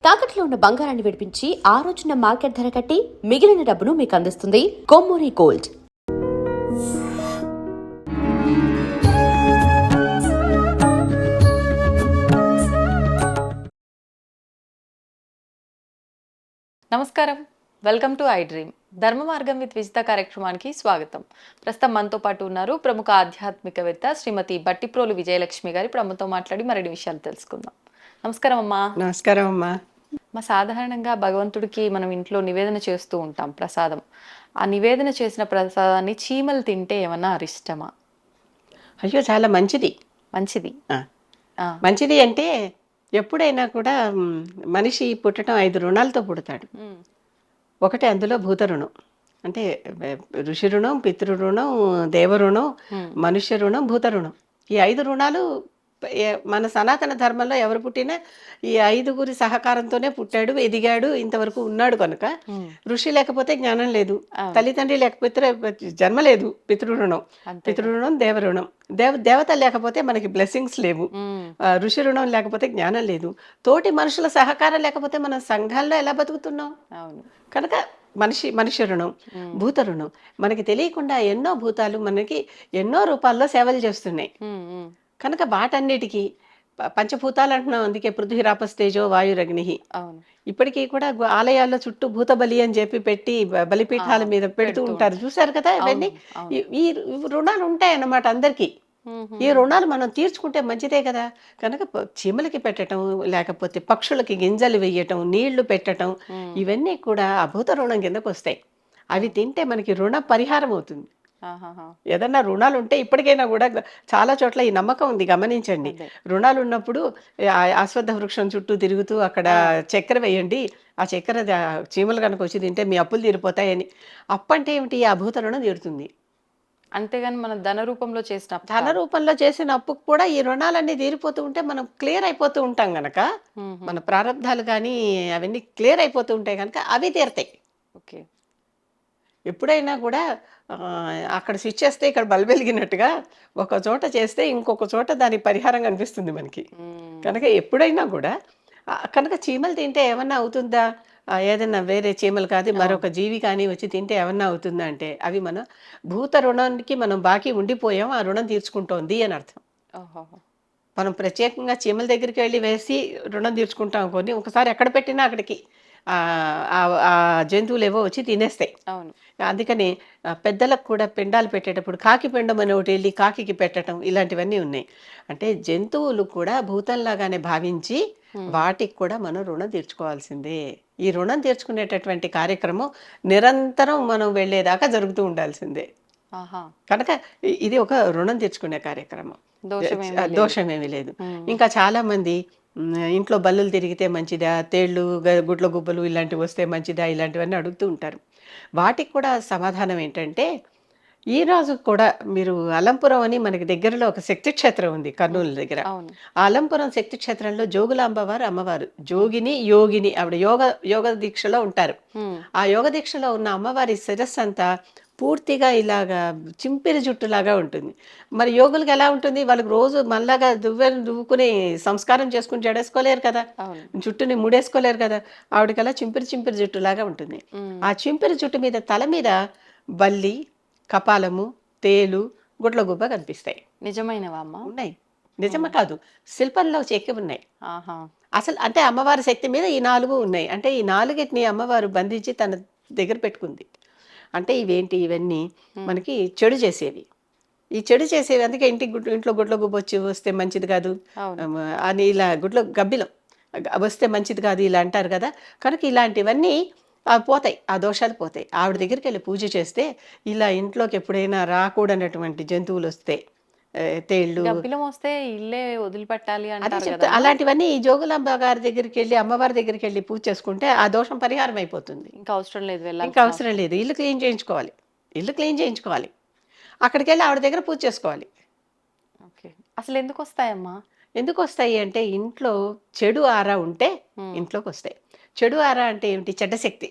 తాకట్లో ఉన్న బంగారాన్ని విడిపించి ఆ రోజున మార్కెట్ ధర కట్టి మిగిలిన డబ్బును మీకు అందిస్తుంది కొమ్మూరి గోల్డ్. నమస్కారం, వెల్కమ్ టు ఐ డ్రీమ్. ధర్మ మార్గం విత్ విజిత కార్యక్రమానికి స్వాగతం. ప్రస్తుతం మనతో పాటు ఉన్నారు ప్రముఖ ఆధ్యాత్మికవేత్త శ్రీమతి బట్టిప్రోలు విజయలక్ష్మి గారు. ఇప్పుడు అమ్మతో మాట్లాడి మరిన్ని విషయాలు తెలుసుకుందాం. నమస్కారం అమ్మా. నమస్కారం అమ్మా. సాధారణంగా భగవంతుడికి మనం ఇంట్లో నివేదన చేస్తూ ఉంటాం ప్రసాదం. ఆ నివేదన చేసిన ప్రసాదాన్ని చీమలు తింటే ఏమన్నా అరిష్టమా? అయ్యో, చాలా మంచిది. మంచిది మంచిది అంటే ఎప్పుడైనా కూడా మనిషి పుట్టడం 5 రుణాలతో పుడతాడు. ఒకటి అందులో భూత రుణం, అంటే ఋషి రుణం, పితృ రుణం, దేవ రుణం, మనుష్య రుణం, భూత రుణం. ఈ 5 రుణాలు మన సనాతన ధర్మంలో ఎవరు పుట్టినా ఈ 5గురి సహకారంతోనే పుట్టాడు, ఎదిగాడు, ఇంతవరకు ఉన్నాడు. కనుక ఋషి లేకపోతే జ్ఞానం లేదు, తల్లిదండ్రి లేకపోతే జన్మ లేదు. పితృరుణం, పితృరుణం, దేవరుణం. దేవత లేకపోతే మనకి బ్లెస్సింగ్స్ లేవు. ఋషి రుణం లేకపోతే జ్ఞానం లేదు. తోటి మనుషుల సహకారం లేకపోతే మనం సంఘాల్లో ఎలా బతుకుతున్నాం? కనుక మనిషి రుణం, భూత రుణం. మనకి తెలియకుండా ఎన్నో భూతాలు మనకి ఎన్నో రూపాల్లో సేవలు చేస్తున్నాయి. కనుక వాటన్నిటికీ పంచభూతాలు అంటున్నాం. అందుకే పృథ్వీరాపస్తేజో వాయురగ్ని. ఇప్పటికీ కూడా ఆలయాల్లో చుట్టూ భూత బలి అని చెప్పి పెట్టి బలిపీఠాల మీద పెడుతూ ఉంటారు, చూసారు కదా. ఇవన్నీ ఈ రుణాలు ఉంటాయన్నమాట అందరికీ. ఈ రుణాలు మనం తీర్చుకుంటే మంచిదే కదా. కనుక చీమలకి పెట్టడం, లేకపోతే పక్షులకి గింజలు వేయటం, నీళ్లు పెట్టడం, ఇవన్నీ కూడా అభూత రుణం కిందకు వస్తాయి. అవి తింటే మనకి రుణ పరిహారం అవుతుంది. ఏదన్నా రుణాలు ఉంటే ఇప్పటికైనా కూడా చాలా చోట్ల ఈ నమ్మకం ఉంది, గమనించండి. రుణాలు ఉన్నప్పుడు అశ్వత్థ వృక్షం చుట్టూ తిరుగుతూ అక్కడ చక్కెర వేయండి, ఆ చక్కెర చీమలు కనుక వచ్చి తింటే మీ అప్పులు తీరిపోతాయని. అప్పంటే ఏమిటి? ఆ భూత రుణం తీరుతుంది. అంతేగాని మన ధన రూపంలో చేసిన అప్పుకు కూడా ఈ రుణాలన్నీ తీరిపోతూ ఉంటే మనం క్లియర్ అయిపోతూ ఉంటాం గనక, మన ప్రారంధాలు కానీ అవన్నీ క్లియర్ అయిపోతూ ఉంటాయి కనుక అవి తీరతాయి. ఓకే. ఎప్పుడైనా కూడా అక్కడ స్విచ్ చేస్తే ఇక్కడ బల్బ్ వెలిగినట్టుగా ఒక చోట చేస్తే ఇంకొక చోట దాని పరిహారం కనిపిస్తుంది మనకి. కనుక ఎప్పుడైనా కూడా కనుక చీమలు తింటే ఏమన్నా అవుతుందా? ఏదన్నా వేరే చీమలు కాదు మరొక జీవి కానీ వచ్చి తింటే ఏమన్నా అవుతుందా అంటే, అవి మన భూత రుణానికి మనం బాకీ ఉండిపోయాం, ఆ రుణం తీర్చుకుంటోంది అని అర్థం. మనం ప్రత్యేకంగా చీమల దగ్గరికి వెళ్ళి వేసి రుణం తీర్చుకుంటాం కొన్ని. ఒకసారి ఎక్కడ పెట్టినా అక్కడికి ఆ జంతువులు ఏవో వచ్చి తినేస్తాయి. అందుకని పెద్దలకు కూడా పిండాలు పెట్టేటప్పుడు కాకి పిండం అని ఒకటి వెళ్ళి కాకికి పెట్టడం, ఇలాంటివన్నీ ఉన్నాయి. అంటే జంతువులు కూడా భూతంలాగానే భావించి వాటికి కూడా మనం రుణం తీర్చుకోవాల్సిందే. ఈ రుణం తీర్చుకునేటటువంటి కార్యక్రమం నిరంతరం మనం వెళ్ళేదాకా జరుగుతూ ఉండాల్సిందే. కనుక ఇది ఒక రుణం తీర్చుకునే కార్యక్రమం, దోషమేమీ లేదు. ఇంకా చాలా మంది ఇంట్లో బల్లులు తిరిగితే మంచిదా, తేళ్ళు, గుడ్ల గుబ్బలు ఇలాంటివి వస్తే మంచిదా, ఇలాంటివన్నీ అడుగుతూ ఉంటారు. వాటికి కూడా సమాధానం ఏంటంటే, ఈ రోజు కూడా మీరు అలంపురం అని మనకి దగ్గరలో ఒక శక్తి క్షేత్రం ఉంది కర్నూలు దగ్గర. ఆ అలంపురం శక్తి క్షేత్రంలో జోగులాంబవారు అమ్మవారు, జోగిని యోగిని, ఆవిడ యోగ దీక్షలో ఉంటారు. ఆ యోగ దీక్షలో ఉన్న అమ్మవారి శిరస్సు అంతా పూర్తిగా ఇలాగా చింపిరి జుట్టులాగా ఉంటుంది. మరి యోగులకు ఎలా ఉంటుంది? వాళ్ళకి రోజు మనలాగా దువ్వుకుని సంస్కారం చేసుకుని జడేసుకోలేరు కదా, జుట్టుని ముడేసుకోలేరు కదా. ఆవిడకలా చింపిరి జుట్టులాగా ఉంటుంది. ఆ చింపిరి జుట్టు మీద తల మీద బల్లి, కపాలము, తేలు, గుడ్లగుబ్బ కనిపిస్తాయి. నిజమైనవా? ఉన్నాయి. నిజమ కాదు, శిల్పంలో చెక్కి ఉన్నాయి. అసలు అంటే అమ్మవారి శక్తి మీద ఈ 4 ఉన్నాయి. అంటే ఈ 4టిని అమ్మవారు బంధించి తన దగ్గర పెట్టుకుంది. అంటే ఇవేంటి? ఇవన్నీ మనకి చెడు చేసేవి. ఈ చెడు చేసేవి అందుకే ఇంట్లో గుడ్ల గుబ్బ వస్తే మంచిది కాదు అని, ఇలా గబ్బిలం వస్తే మంచిది కాదు ఇలా అంటారు కదా. కనుక ఇలాంటివన్నీ పోతాయి, ఆ దోషాలు పోతాయి. ఆవిడ దగ్గరికి వెళ్ళి పూజ చేస్తే ఇలా ఇంట్లోకి ఎప్పుడైనా రాకూడనటువంటి జంతువులు వస్తే, తేళ్ళు వస్తే ఇల్లే వదిలిపెట్టాలి అలాంటివన్నీ ఈ జోగులాంబ గారి దగ్గరికి వెళ్ళి, అమ్మవారి దగ్గరికి వెళ్ళి పూజ చేసుకుంటే ఆ దోషం పరిహారం అయిపోతుంది. ఇంకా అవసరం లేదు, ఇల్లు క్లీన్ చేయించుకోవాలి. అక్కడికి వెళ్ళి ఆవిడ దగ్గర పూజ చేసుకోవాలి. అసలు ఎందుకు వస్తాయమ్మా? ఎందుకు వస్తాయి అంటే, ఇంట్లో చెడు ఆరా ఉంటే ఇంట్లోకి వస్తాయి. చెడు ఆరా అంటే ఏమిటి? చెడ్డ శక్తి.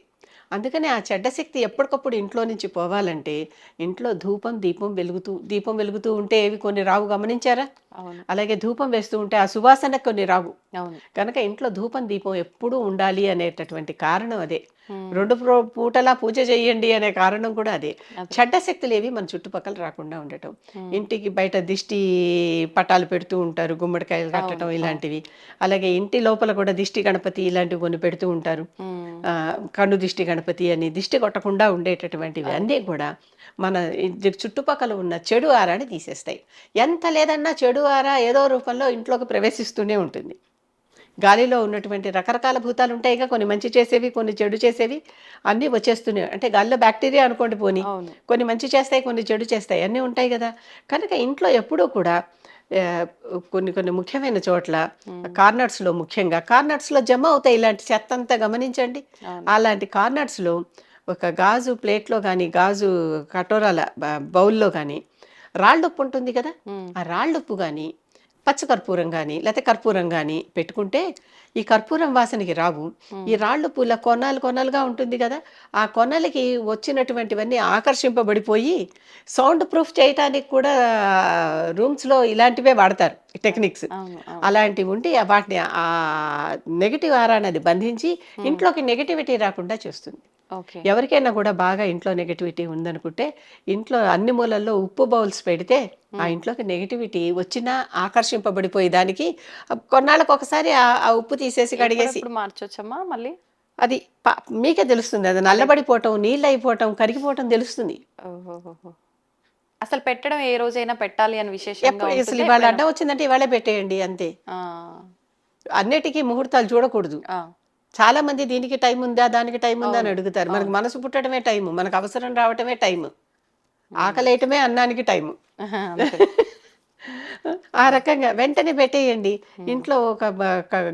అందుకని ఆ చెడ్డ శక్తి ఎప్పటికప్పుడు ఇంట్లో నుంచి పోవాలంటే ఇంట్లో దీపం వెలుగుతూ ఉంటే ఏవి కొన్ని రావు, గమనించారా? అవును. అలాగే ధూపం వేస్తూ ఉంటే ఆ సువాసన కొన్ని రావు. అవును. కనుక ఇంట్లో దీపం ఎప్పుడూ ఉండాలి అనేటటువంటి కారణం అదే. ఉమ్. 2 పూటలా పూజ చేయండి అనే కారణం కూడా అదే. అదే. చెడ్డ శక్తులు ఏవి మన చుట్టుపక్కల రాకుండా ఉండటం. ఉమ్. ఇంటికి బయట దిష్టి పటాలు పెడుతూ ఉంటారు, గుమ్మడికాయలు అవును. కట్టడం ఇలాంటివి. అలాగే ఇంటి లోపల కూడా దిష్టి గణపతి ఇలాంటివి కొన్ని పెడుతూ ఉంటారు. ఉమ్. కన్ను దిష్టి గణపతి అని దిష్టి కొట్టకుండా ఉండేటటువంటివి అన్నీ కూడా మన చుట్టుపక్కల ఉన్న చెడు ఆరాని తీసేస్తాయి. ఎంత లేదన్నా చెడు ఆరా ఏదో రూపంలో ఇంట్లోకి ప్రవేశిస్తూనే ఉంటుంది. గాలిలో ఉన్నటువంటి రకరకాల భూతాలు ఉంటాయిగా, కొన్ని మంచి చేసేవి, కొన్ని చెడు చేసేవి అన్నీ వచ్చేస్తూనే, అంటే గాలిలో బ్యాక్టీరియా అనుకోండి పోని, అవును. కొన్ని మంచి చేస్తాయి, కొన్ని చెడు చేస్తాయి, అన్నీ ఉంటాయి కదా. కనుక ఇంట్లో ఎప్పుడూ కూడా ఆ, కొన్ని కొన్ని ముఖ్యమైన చోట్ల కార్నర్స్లో, ముఖ్యంగా కార్నర్స్లో జమ అవుతాయి ఇలాంటి చెత్త అంతా, గమనించండి. అవును. అలాంటి కార్నర్స్లో ఒక గాజు ప్లేట్లో కానీ, గాజు కటోరాల బౌల్లో కానీ రాళ్ళుప్పు ఉంటుంది కదా, ఉమ్. ఆ రాళ్ళుప్పు కానీ, పచ్చకర్పూరం కానీ, లేకపోతే కర్పూరం కానీ పెట్టుకుంటే ఈ కర్పూరం వాసనకి రావు. ఈ రాళ్ళు పూల కొనాలు కొనాలుగా ఉంటుంది కదా, ఆ కొనలకి వచ్చినటువంటివన్నీ ఆకర్షింపబడిపోయి సౌండ్ ప్రూఫ్ చేయటానికి కూడా రూమ్స్లో ఇలాంటివే వాడతారు టెక్నిక్స్. అవును. అవును. అలాంటివి ఉంటే వాటిని ఆ నెగిటివ్ ఆరానది బంధించి ఇంట్లోకి నెగిటివిటీ రాకుండా చేస్తుంది. ఓకే. ఎవరికైనా కూడా బాగా ఇంట్లో నెగటివిటీ ఉందనుకుంటే ఇంట్లో అన్ని మూలల్లో ఉప్పు బౌల్స్ పెడితే ఆ ఇంట్లోకి నెగటివిటీ వచ్చినా ఆకర్షింపబడిపోయి దానికి కొన్నాళ్ళకి ఒకసారి ఆ ఉప్పు తీసేసి కడిగేసి, ఇప్పుడు మార్చొచ్చమ్మా మళ్ళీ? అది మీకే తెలుస్తుంది, అది నల్లబడిపోవటం, నీళ్ళు అయిపోవటం, కరిగిపోవటం తెలుస్తుంది. ఓహోహోహో. అసలు పెట్టడం ఏ రోజైనా పెట్టాలి అని విశేషంగా ఎప్పుడు అసలు ఉంటుందా? ఇవాళ ఎప్పుడైనా? అడ్డం వచ్చిందంటే ఇవాళే పెట్టేయండి అంతే. ఆ. అన్నిటికీ ముహూర్తాలు చూడకూడదు. ఆ. చాలా మంది దీనికి టైం ఉందా, దానికి టైం ఉందా అని అవును. అడుగుతారు. మనకు అవును. మనసు పుట్టడమే టైము, మనకు అవసరం రావటమే టైము, ఆకలేయటమే అన్నానికి టైము. అంతే. ఆ రకంగా వెంటనే పెట్టేయండి. ఇంట్లో ఒక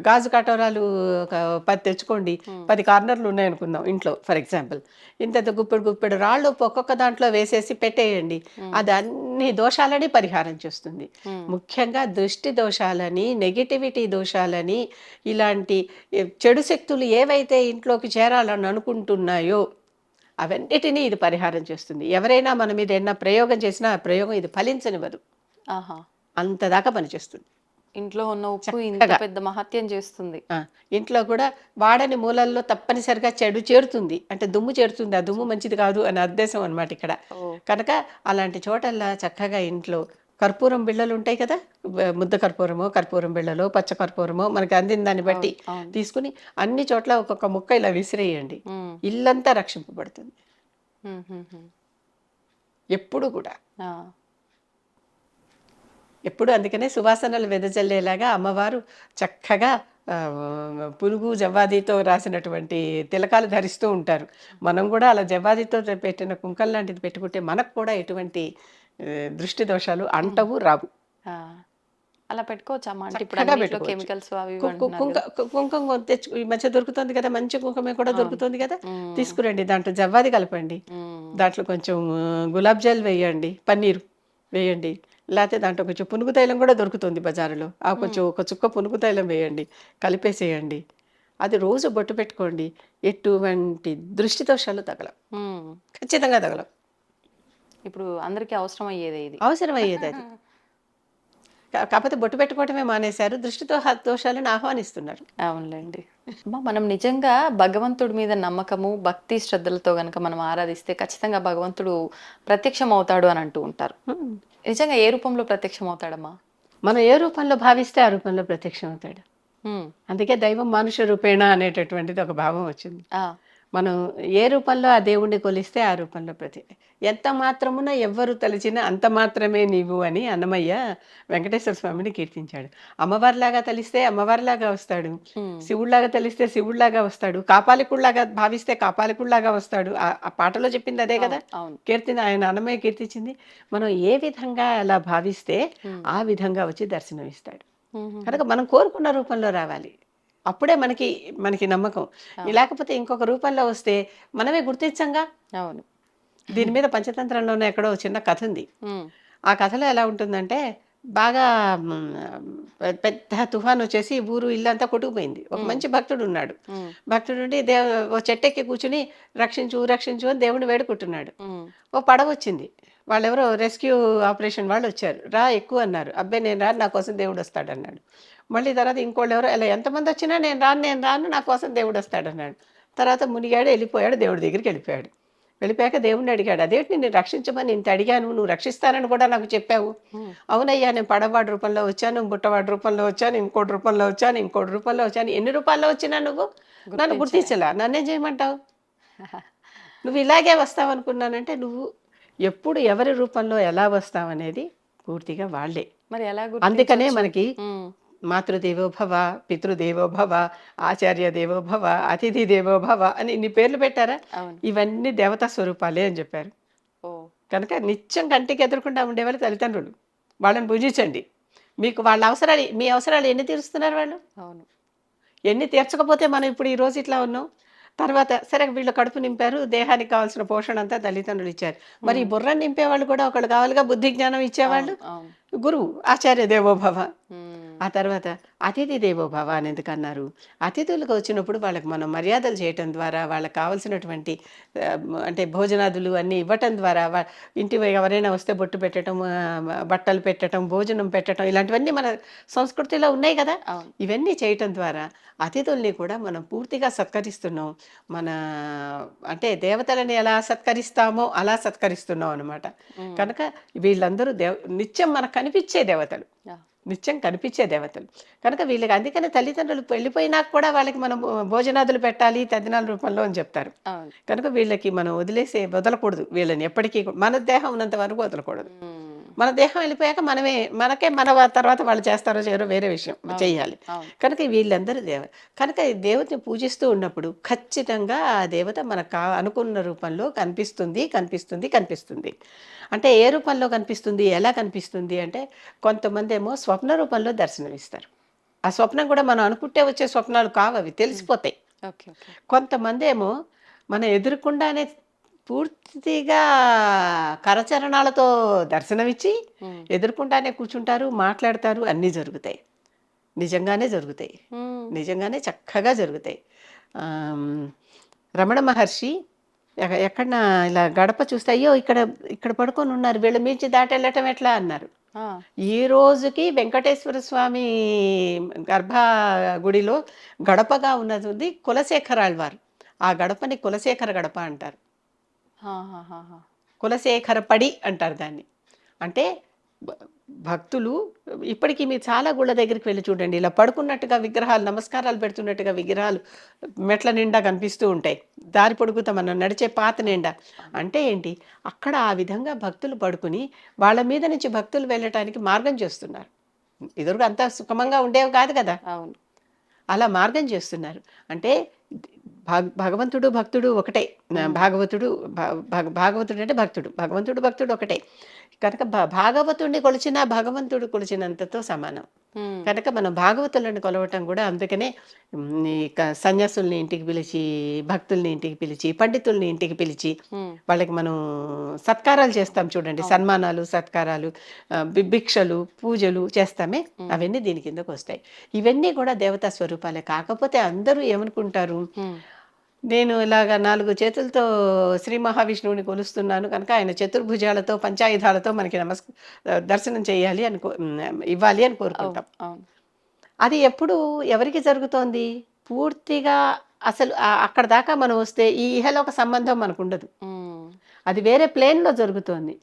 గాజు కటోరాలు ఒక 10 తెచ్చుకోండి. 10 కార్నర్లు ఉన్నాయనుకుందాం ఇంట్లో, ఫర్ ఎగ్జాంపుల్. ఇంత గుప్పెడు రాళ్ళు ఒక్కొక్క దాంట్లో వేసేసి పెట్టేయండి. అది అన్ని దోషాలని పరిహారం చేస్తుంది. ముఖ్యంగా దృష్టి దోషాలని, నెగిటివిటీ దోషాలని, ఇలాంటి చెడు శక్తులు ఏవైతే ఇంట్లోకి చేరాలని అనుకుంటున్నాయో అవన్నిటినీ ఇది పరిహారం చేస్తుంది. ఎవరైనా మన మీద ఏదైనా ప్రయోగం చేసినా ఆ ప్రయోగం ఇది ఫలించనివ్వదు. ఆహా. అంత దాకా పనిచేస్తుంది ఇంట్లో ఉన్న ఉప్పు ఇంత చక్కగా. పెద్ద మహత్యం చేస్తుంది. ఇంట్లో కూడా వాడని మూలల్లో తప్పనిసరిగా చెడు చేరుతుంది, అంటే దుమ్ము చేరుతుంది. ఆ దుమ్ము మంచిది కాదు అని ఉద్దేశం అనమాట ఇక్కడ. ఓ. కనుక అలాంటి చోటల్లా చక్కగా ఇంట్లో కర్పూరం బిళ్ళలు ఉంటాయి కదా, ముద్ద కర్పూరమో, కర్పూరం బిళ్ళలో, పచ్చ కర్పూరమో మనకి అందిన దాన్ని బట్టి అవును. తీసుకుని అన్ని చోట్ల ఒక్కొక్క ముక్క ఇలా విసిరేయండి. ఉమ్. ఇల్లంతా రక్షింపబడుతుంది ఉమ్. ఉమ్. ఉమ్. ఎప్పుడు కూడా. ఆ. ఎప్పుడు అందుకనే సువాసనలు వెదజల్లేలాగా అమ్మవారు చక్కగా పులుగు జవ్వాదితో రాసినటువంటి తిలకాలు ధరిస్తూ ఉంటారు. మనం కూడా అలా జవ్వాదితో పెట్టిన కుంకం లాంటిది పెట్టుకుంటే మనకు కూడా ఎటువంటి దృష్టి దోషాలు అంటవు, రావు. ఆ. అలా పెట్టుకోవచ్చమ్మా? అంటే ఇప్పుడు చక్కగా అన్నిట్లో పెట్టుకోవచ్చు. కెమికల్స్ అవి ఇవి అంటున్నారు కదా. కుంకుమ తెచ్చు ఈ మధ్య దొరుకుతుంది కదా, మంచి కుంకుమే కూడా దొరుకుతుంది కదా, ఉమ్. తీసుకురండి. దాంట్లో జవ్వాది కలపండి, ఉమ్. దాంట్లో కొంచెం గులాబ్ జాల్ వేయండి, పన్నీరు వేయండి, లేకపోతే దాంట్లో కొంచెం పునుగు తైలం కూడా దొరుకుతుంది బజారులో, ఆ కొంచెం ఒక చుక్క పునుగు తైలం వేయండి, కలిపేసేయండి. అది రోజు బొట్టు పెట్టుకోండి. ఎటువంటి దృష్టి దోషాలు తగలవు, ఉమ్. ఖచ్చితంగా తగలవు. ఇప్పుడు అందరికీ అవసరం అయ్యేదే ఇది. అవసరం అయ్యేది అది. కాకపోతే బొట్టు పెట్టుకోవటమే మానేశారు, దృష్టితో దోషాలను ఆహ్వానిస్తున్నారు. అవునులేండి. అమ్మా, మనం నిజంగా భగవంతుడి మీద నమ్మకము, భక్తి శ్రద్ధలతో గనక మనం ఆరాధిస్తే ఖచ్చితంగా భగవంతుడు ప్రత్యక్షం అవుతాడు అని అంటూ ఉంటారు. నిజంగా ఏ రూపంలో ప్రత్యక్షం అవుతాడమ్మా? మనం ఏ రూపంలో భావిస్తే ఆ రూపంలో ప్రత్యక్షం అవుతాడు. ఉమ్. అందుకే దైవం మానుష రూపేణ అనేటటువంటిది ఒక భావం వచ్చింది. ఆ. మనం ఏ రూపంలో ఆ దేవుణ్ణి కొలిస్తే ఆ రూపంలో ఎంత మాత్రమున ఎవ్వరు తలిచినా అంత మాత్రమే నీవు అని అన్నమయ్య వెంకటేశ్వర స్వామిని కీర్తించాడు. అమ్మవారిలాగా తలిస్తే అమ్మవారిలాగా వస్తాడు, శివుడిలాగా తలిస్తే శివుడిలాగా వస్తాడు, కాపాలికుడిలాగా భావిస్తే కాపాలికుడిలాగా వస్తాడు. ఆ పాటలో చెప్పింది అదే కదా, అవును. ఆయన అన్నమయ్య కీర్తించింది. మనం ఏ విధంగా అలా భావిస్తే ఆ విధంగా వచ్చి దర్శనమిస్తాడు. కనుక మనం కోరుకున్న రూపంలో రావాలి, అప్పుడే మనకి నమ్మకం. లేకపోతే ఇంకొక రూపంలో వస్తే మనమే గుర్తించంగా. అవును. దీని మీద పంచతంత్రంలోనే ఎక్కడో చిన్న కథ ఉంది. ఉమ్. ఆ కథలో ఎలా ఉంటుందంటే, బాగా పెద్ద తుఫాన్ వచ్చేసి ఊరు ఇల్లంతా కొట్టుకుపోయింది. ఒక మంచి భక్తుడు ఉన్నాడు. ఉమ్, భక్తుడుండి ఓ చెట్టెక్కి కూర్చుని రక్షించు, రక్షించు అని దేవుడిని వేడుకుంటున్నాడు. ఉమ్, ఓ పడవొచ్చింది. వాళ్ళెవరో రెస్క్యూ ఆపరేషన్ వాళ్ళొచ్చారు. రా ఎక్కు అన్నారు. అబ్బే! నేను రాను, నా కోసం దేవుడొస్తాడన్నాడు. మళ్ళీ తర్వాత ఇంకోళ్ళెవరో ఇలా ఎంతమందొచ్చినా నేను రాను, నా కోసం దేవుడొస్తాడన్నాడు. తర్వాత మునిగాడు, ఎళ్ళిపోయాడు, దేవుడి దగ్గరికెళ్ళిపోయాడు. వెళ్ళిపోయాక దేవుడిని అడిగాడు. అదేంటి నిన్ను రక్షించమని ఇంత అడిగాను, నువ్వు రక్షిస్తానని కూడా నాకు చెప్పావు. ఉమ్. అవునయ్యా, నేను పడవవాడి రూపంలో వచ్చాను, బుట్టవాడి రూపంలో వచ్చాను, ఇంకోటి రూపంలో వచ్చాను, ఇంకోటి రూపంలో వచ్చాను. ఎన్ని రూపాల్లో వచ్చినా నువ్వు నన్ను గుర్తించలా. నన్నేం చేయమంటావు? నువ్వు ఇలాగే వస్తావనుకున్నానంటే నువ్వు ఎప్పుడు ఎవరి రూపంలో ఎలా వస్తావనేది పూర్తిగా వాళ్ళే. మరి ఎలా అందుకనే గుర్తించొచ్చు? మనకి ఉమ్, మాతృదేవో భవ, పితృదేవో భవ, ఆచార్య దేవో భవ, అతిథి దేవో భవ అని ఇన్ని పేర్లు పెట్టారా? అవును. ఇవన్నీ దేవతా స్వరూపాలే అని చెప్పారు. ఓ. కనుక నిత్యం కంటికి ఎదురకుండా ఉండేవాళ్ళు తల్లిదండ్రులు. వాళ్ళని పూజించండి. మీకు వాళ్ళ అవసరాలు, మీ అవసరాలు ఎన్ని తీరుస్తున్నారు వాళ్ళు? అవును. ఎన్ని తీర్చకపోతే మనం ఇప్పుడు ఈ రోజు ఇట్లా ఉన్నాం. తర్వాత సరే వీళ్ళు కడుపు నింపారు, దేహానికి కావాల్సిన పోషణ అంతా తల్లిదండ్రులు ఇచ్చారు. మరి ఈ బుర్రని నింపేవాళ్ళు కూడా ఒకళ్ళు కావాలిగా, బుద్ధి జ్ఞానం ఇచ్చేవాళ్ళు. అవును. గురువు, ఆచార్య దేవో భవ. ఉమ్, ఆ తర్వాత అతిథి దేవో భవ అని ఎందుకన్నారు? అతిథులకు వచ్చినప్పుడు వాళ్ళకి మనం మర్యాదలు చేయటం ద్వారా, వాళ్ళకి కావాల్సినటువంటి అంటే భోజనాదులు అన్నీ ఇవ్వటం ద్వారా, ఇంటి ఎవరైనా వస్తే బొట్టు పెట్టడం, బట్టలు పెట్టడం, భోజనం పెట్టడం, ఇలాంటివన్నీ మన సంస్కృతిలో ఉన్నాయి కదా. అవును. ఇవన్నీ చేయటం ద్వారా అతిథుల్ని కూడా మనం పూర్తిగా సత్కరిస్తున్నాం. మన అంటే దేవతలని ఎలా సత్కరిస్తామో అలా సత్కరిస్తున్నాం అనమాట. కనుక వీళ్ళందరూ నిత్యం మనకు కనిపించే దేవతలు, యా. నిత్యం కనిపించే దేవతలు. కనుక వీళ్ళకి అందుకనే తల్లిదండ్రులు వెళ్ళిపోయినాక కూడా వాళ్ళకి మనం భోజనాదులు పెట్టాలి తద్దినాల రూపంలో అని చెప్తారు. అవును. కనుక వీళ్ళకి మనం వదలకూడదు. వీళ్ళని ఎప్పటికీ మన దేహం ఉన్నంత వరకు వదలకూడదు. ఉమ్, మన దేహం వెళ్ళిపోయాక మనకే మన తర్వాత వాళ్ళు చేస్తారో చేయరో వేరే విషయం, చెయ్యాలి. అవును. కనుక వీళ్ళందరూ కనుక ఈ దేవతని పూజిస్తూ ఉన్నప్పుడు ఖచ్చితంగా ఆ దేవత మనకు అనుకున్న రూపంలో కనిపిస్తుంది, కనిపిస్తుంది, కనిపిస్తుంది. అంటే ఏ రూపంలో కనిపిస్తుంది, ఎలా కనిపిస్తుంది అంటే కొంతమంది ఏమో స్వప్న రూపంలో దర్శనమిస్తారు. ఆ స్వప్నం కూడా మనం అనుకుంటే వచ్చే స్వప్నాలు కావు, అవి తెలిసిపోతాయి. ఓకే. ఓకే. కొంతమంది ఏమో మన ఎదురుకుండానే పూర్తిగా కరచరణాలతో దర్శనమిచ్చి ఉమ్, ఎదురుకుండానే కూర్చుంటారు, మాట్లాడతారు, అన్నీ జరుగుతాయి. నిజంగానే జరుగుతాయి. ఉమ్, నిజంగానే చక్కగా జరుగుతాయి. రమణ మహర్షి ఎక్కడన్నా ఇలా గడప చూస్తే అయ్యో ఇక్కడ ఇక్కడ పడుకొని ఉన్నారు, వీళ్ళ మించి దాటి వెళ్ళటం ఎట్లా అన్నారు. ఆ, ఈ రోజుకి వెంకటేశ్వర స్వామి గర్భ గుడిలో గడపగా ఉన్నది ఉంది కులశేఖరాళ్ళ వారు. ఆ గడపని కులశేఖర గడప అంటారు. హా, హా, హా, హా. కులశేఖర పడి అంటారు దాన్ని. అంటే భ- భక్తులు ఇప్పటికీ మీరు చాలా గుళ్ళ దగ్గరికి వెళ్ళి చూడండి, ఇలా పడుకున్నట్టుగా విగ్రహాలు, నమస్కారాలు పెడుతున్నట్టుగా విగ్రహాలు మెట్ల నిండా కనిపిస్తూ ఉంటాయి. దారి పొడుగుతా మనం నడిచే పాత నిండా. అంటే ఏంటి, అక్కడ ఆ విధంగా భక్తులు పడుకుని వాళ్ళ మీద నుంచి భక్తులు వెళ్ళటానికి మార్గం చేస్తున్నారు. ఎదురుగా అంతా సుఖమంగా ఉండేవి కాదు కదా, అవును. అలా మార్గం చేస్తున్నారు. అంటే భగవంతుడు భక్తుడు ఒకటే. భాగవతుడు అంటే భక్తుడు, భగవంతుడు భక్తుడు ఒకటే. కనుక భాగవతుడిని కొలిచినా భగవంతుడు కొలిచినంతతో సమానం. ఉమ్, కనుక మనం భాగవతులను కొలవటం కూడా అందుకనే ఈ సన్యాసుల్ని ఇంటికి పిలిచి, భక్తుల్ని ఇంటికి పిలిచి, పండితుల్ని ఇంటికి పిలిచి ఉమ్, వాళ్ళకి మనం సత్కారాలు చేస్తాం చూడండి, సన్మానాలు, సత్కారాలు, భిక్షలు, పూజలు చేస్తామే, అవన్నీ దీని కిందకు వస్తాయి. ఇవన్నీ కూడా దేవతా స్వరూపాలే. కాకపోతే అందరూ ఏమనుకుంటారు, ఉమ్, నేను ఇలాగ 4 చేతులతో శ్రీ మహావిష్ణువుని కొలుస్తున్నాను కనుక ఆయన చతుర్భుజాలతో పంచాయుధాలతో మనకి దర్శనం చేయాలి అని ఇవ్వాలి అని కోరుకుంటాం. అవును. అది ఎప్పుడు ఎవరికి జరుగుతోంది? పూర్తిగా అసలు అక్కడ దాకా మనం వస్తే ఈ ఇహలోక సంబంధం మనకు ఉండదు. ఉమ్, అది వేరే ప్లేన్లో జరుగుతోంది.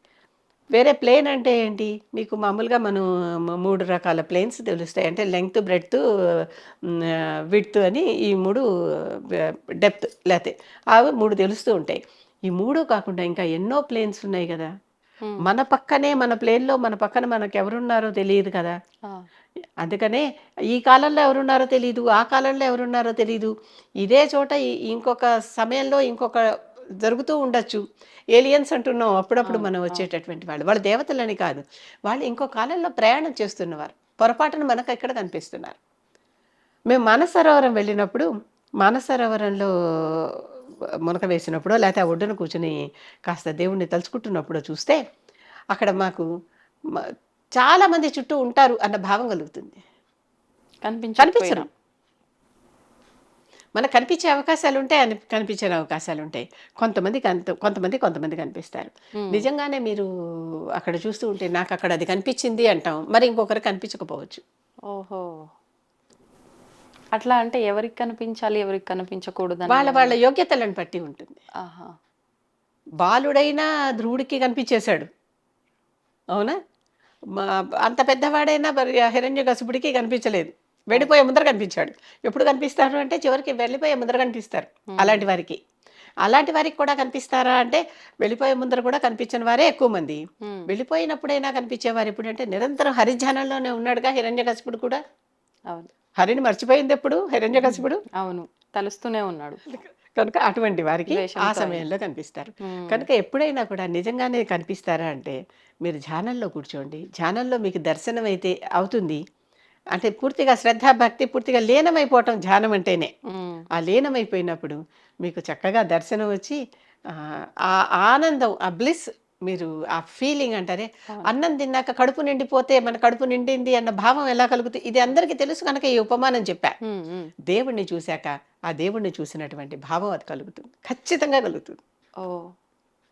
వేరే ప్లేన్ అంటే ఏంటి, మీకు మామూలుగా మనం 3 రకాల ప్లేన్స్ తెలుస్తాయి. అంటే లెంగ్త్, బ్రెడ్త్, విడ్త్ అని ఈ 3, డెప్త్ లేతే అవి 3 తెలుస్తూ ఉంటాయి. ఈ 3 కాకుండా ఇంకా ఎన్నో ప్లేన్స్ ఉన్నాయి కదా. మన పక్కనే, మన ప్లేన్లో మన పక్కన మనకు ఎవరున్నారో తెలియదు కదా. ఆ, అందుకనే ఈ కాలంలో ఎవరున్నారో తెలియదు, ఆ కాలంలో ఎవరున్నారో తెలియదు. ఇదే చోట ఇంకొక సమయంలో ఇంకొక జరుగుతూ ఉండొచ్చు. ఏలియన్స్ అంటున్నాం అప్పుడప్పుడు మనం వచ్చేటటువంటి వాళ్ళు దేవతలని కాదు, వాళ్ళు ఇంకో కాలంలో ప్రయాణం చేస్తున్నవారు. పొరపాటున మనకు ఎక్కడ కనిపిస్తున్నారు. మేము మానసరోవరం వెళ్ళినప్పుడు, మానసరోవరంలో మునక వేసినప్పుడు, లేకపోతే ఆ ఒడ్డున కూర్చుని కాస్త దేవుణ్ణి తలుచుకుంటున్నప్పుడు చూస్తే అక్కడ మాకు చాలా మంది చుట్టూ ఉంటారు అన్న భావం కలుగుతుంది. కనిపించకపోయినా కనిపించరు. మనకు కనిపించే అవకాశాలు ఉంటాయి, కనిపించని అవకాశాలు ఉంటాయి. కొంతమంది కనిపిస్తారు. నిజంగానే మీరు అక్కడ చూస్తూ ఉంటే నాకు అక్కడ అది కనిపించింది అంటాం, మరి ఇంకొకరికి కనిపించకపోవచ్చు. ఓహో, అట్లా అంటే ఎవరికి కనిపించాలి ఎవరికి కనిపించకూడదు వాళ్ళ వాళ్ళ యోగ్యతలను బట్టి ఉంటుంది. ఆహా. బాలుడైనా ధ్రువుడికి కనిపించేశాడు, అవునా? అంత పెద్దవాడైనా మరి హిరణ్యకశిపుడికి కనిపించలేదు, వెళ్ళిపోయే ముందర కనిపించాడు. ఎప్పుడు కనిపిస్తారు అంటే చివరికి వెళ్ళిపోయే ముందర కనిపిస్తారు. అలాంటి వారికి కూడా కనిపిస్తారా అంటే వెళ్ళిపోయే ముందర కూడా కనిపించని వారే ఎక్కువ మంది. వెళ్ళిపోయినప్పుడైనా కనిపించేవారు ఎప్పుడంటే నిరంతరం హరిధ్యానంలోనే ఉన్నాడుగా హిరణ్యకశిపుడు కూడా. అవును, హరిని మర్చిపోయింది ఎప్పుడు హిరణ్యకశిపుడు? అవును, తలుస్తూనే ఉన్నాడు. కనుక అటువంటి వారికి ఆ ద్వేషంతో సమయంలో కనిపిస్తారు. కనుక ఎప్పుడైనా కూడా నిజంగానే కనిపిస్తారా అంటే మీరు ధ్యానంలో కూర్చోండి, ధ్యానంలో మీకు దర్శనం అయితే అవుతుంది. అంటే పూర్తిగా శ్రద్ధ భక్తి పూర్తిగా లీనమైపోవటం ధ్యానం అంటేనే. ఆ లీనమైపోయినప్పుడు మీకు చక్కగా దర్శనం వచ్చి ఆ ఆనందం, ఆ బ్లిస్, మీరు ఆ ఫీలింగ్ అంటారే, అన్నం తిన్నాక కడుపు నిండిపోతే మన కడుపు నిండింది అన్న భావం ఎలా కలుగుతుంది, ఇది అందరికీ తెలుసు కనుక ఈ ఉపమానం చెప్పా. దేవుణ్ణి చూశాక ఆ దేవుణ్ణి చూసినటువంటి భావం అది కలుగుతుంది, ఖచ్చితంగా కలుగుతుంది. ఓ,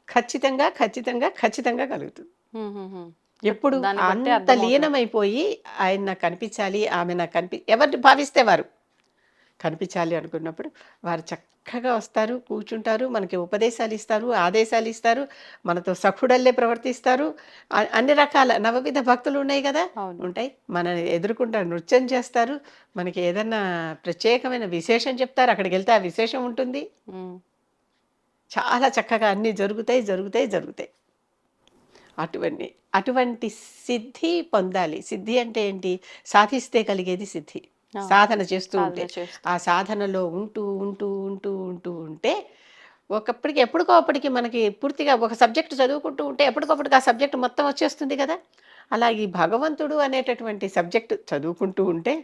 ఖచ్చితంగా ఖచ్చితంగా ఖచ్చితంగా కలుగుతుంది. ఎప్పుడు దాన్ని బట్టి అంత అర్థమవుతుంది. లీనమైపోయి ఆయన నాకు కనిపించాలి, ఆమె నాకు ఎవరిని భావిస్తే వారు కనిపించాలి అనుకున్నప్పుడు వారు చక్కగా వస్తారు, కూర్చుంటారు, మనకి ఉపదేశాలు ఇస్తారు, ఆదేశాలు ఇస్తారు, మనతో సఖుడల్లే ప్రవర్తిస్తారు. అన్ని రకాల నవవిధ భక్తులు ఉన్నాయి కదా, ఉంటాయి. మన ఎదురుకుండా నృత్యం చేస్తారు, మనకి ఏదన్నా ప్రత్యేకమైన విశేషం చెప్తారు, అక్కడికి వెళ్తే ఆ విశేషం ఉంటుంది. చాలా చక్కగా అన్నీ జరుగుతాయి జరుగుతాయి జరుగుతాయి. అటువంటి సిద్ధి పొందాలి. సిద్ధి అంటే ఏంటి? సాధిస్తే కలిగేది సిద్ధి. సాధన చేస్తూ ఉంటే, ఆ సాధనలో ఉంటూ ఉంటూ ఉంటూ ఉంటూ ఉంటే ఎప్పటికో అప్పటికి మనకి పూర్తిగా ఒక సబ్జెక్ట్ చదువుకుంటూ ఉంటే ఎప్పటికప్పటికి ఆ సబ్జెక్ట్ మొత్తం వచ్చేస్తుంది కదా. అలాగే భగవంతుడు అనేటటువంటి సబ్జెక్ట్ చదువుకుంటూ ఉంటే,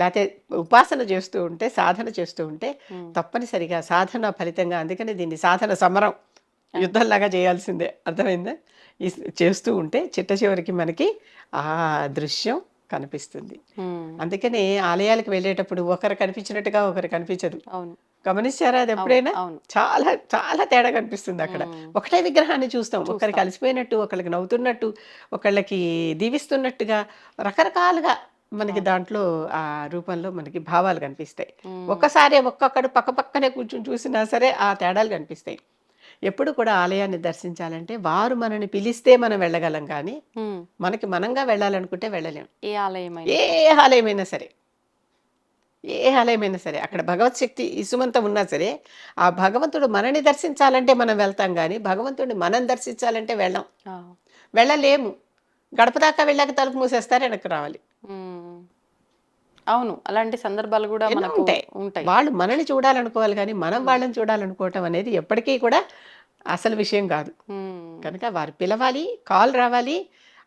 లేకపోతే ఉపాసన చేస్తూ ఉంటే, సాధన చేస్తూ ఉంటే తప్పనిసరిగా సాధన ఫలితంగా, అందుకని దీన్ని సాధన సమరం, యుద్ధంలాగా చేయాల్సిందే. అర్థమైందా? చేస్తూ ఉంటే చిట్ట చివరికి మనకి ఆ దృశ్యం కనిపిస్తుంది. అందుకని ఆలయాలకు వెళ్ళేటప్పుడు ఒకరు కనిపించినట్టుగా ఒకరు కనిపించదు. గమనించారా అది ఎప్పుడైనా? చాలా చాలా తేడా కనిపిస్తుంది అక్కడ. ఒకటే విగ్రహాన్ని చూస్తాం, ఒకరికి కలిసిపోయినట్టు, ఒకళ్ళకి నవ్వుతున్నట్టు, ఒకళ్ళకి దీవిస్తున్నట్టుగా, రకరకాలుగా మనకి దాంట్లో ఆ రూపంలో మనకి భావాలు కనిపిస్తాయి. ఒక్కసారి ఒక్కొక్కడు పక్కనే కూర్చుని చూసినా సరే ఆ తేడాలు కనిపిస్తాయి. ఎప్పుడు కూడా ఆలయాన్ని దర్శించాలంటే వారు మనని పిలిస్తే మనం వెళ్ళగలం, కానీ మనకి మనంగా వెళ్ళాలనుకుంటే వెళ్ళలేం. ఏ ఆలయమైనా సరే అక్కడ భగవత్ శక్తి ఇసుమంతం ఉన్నా సరే ఆ భగవంతుడు మనని దర్శించాలంటే మనం వెళ్తాం, కానీ భగవంతుడిని మనం దర్శించాలంటే వెళ్ళలేము. గడప దాకా వెళ్ళాక తలుపు మూసేస్తారు, వెనక్కి రావాలి. అవును, అలాంటి సందర్భాలు కూడా మనకు ఉంటాయి. వాళ్ళు మనని చూడాలనుకోవాలి, కానీ మనం వాళ్ళని చూడాలనుకోవటం అనేది ఎప్పటికీ కూడా అసలు విషయం కాదు. కనుక వారు పిలవాలి, కాల్ రావాలి,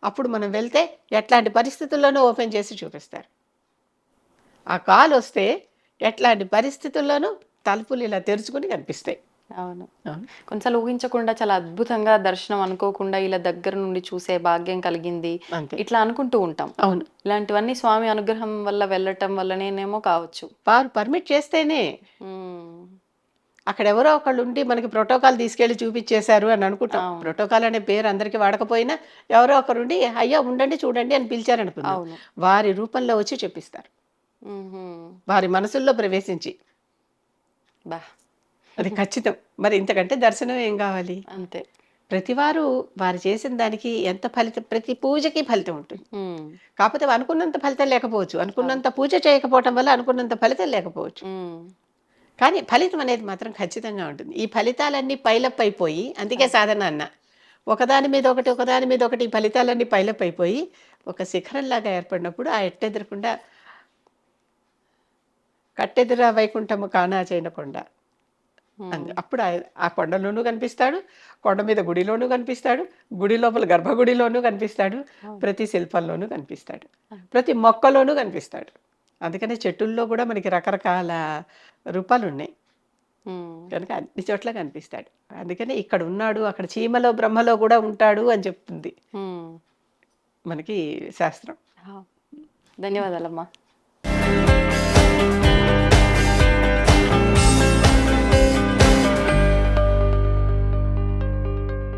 అప్పుడు మనం వెళ్తే ఎట్లాంటి పరిస్థితుల్లోనూ ఓపెన్ చేసి చూపిస్తారు. ఆ కాల్ వస్తే ఎట్లాంటి పరిస్థితుల్లోనూ తలుపులు ఇలా తెరుచుకుని కనిపిస్తాయి. అవును, కొంచెం ఊహించకుండా చాలా అద్భుతంగా దర్శనం, అనుకోకుండా ఇలా దగ్గర నుండి చూసే భాగ్యం కలిగింది, ఇట్లా అనుకుంటూ ఉంటాం. అవును, ఇలాంటివన్నీ స్వామి అనుగ్రహం వల్ల వెళ్ళటం వల్లనేనేమో కావచ్చు. వారు పర్మిట్ చేస్తేనే. అక్కడ ఎవరో ఒకళ్ళు ఉండి మనకి ప్రోటోకాల్ తీసుకెళ్లి చూపించేశారు అని అనుకుంటాం. ప్రోటోకాల్ అనే పేరు అందరికీ వాడకపోయినా ఎవరో ఒకరుండి అయ్యా ఉండండి చూడండి అని పిలిచారనుకున్నాం, వారి రూపంలో వచ్చి చెప్పిస్తారు, వారి మనసుల్లో ప్రవేశించి. అది ఖచ్చితం. మరి ఇంతకంటే దర్శనం ఏం కావాలి? అంతే. ప్రతివారు వారు చేసిన దానికి ఎంత ఫలితం, ప్రతి పూజకి ఫలితం ఉంటుంది. కాకపోతే అనుకున్నంత ఫలితం లేకపోవచ్చు, అనుకున్నంత పూజ చేయకపోవటం వల్ల అనుకున్నంత ఫలితం లేకపోవచ్చు, కానీ ఫలితం అనేది మాత్రం ఖచ్చితంగా ఉంటుంది. ఈ ఫలితాలన్నీ పైలప్ అయిపోయి, అందుకే సాధన అన్న, ఒకదాని మీద ఒకటి ఈ ఫలితాలన్నీ పైలప్ అయిపోయి ఒక శిఖరంలాగా ఏర్పడినప్పుడు ఆ ఎట్టెదురకుండా కట్టెదుర వైకుంఠము కానా చేయన కొండ, అప్పుడు ఆ కొండలోనూ కనిపిస్తాడు, కొండ మీద గుడిలోనూ కనిపిస్తాడు, గుడి లోపల గర్భగుడిలోనూ కనిపిస్తాడు, ప్రతి శిల్పంలోనూ కనిపిస్తాడు, ప్రతి మొక్కలోనూ కనిపిస్తాడు. అందుకనే చెట్టుల్లో కూడా మనకి రకరకాల రూపాలు ఉన్నాయి కనుక అన్ని చోట్ల కనిపిస్తాడు. అందుకని ఇక్కడ ఉన్నాడు, అక్కడ చీమలో బ్రహ్మలో కూడా ఉంటాడు అని చెప్తుంది. మనకి శాస్త్రం. ధన్యవాదాలమ్మా.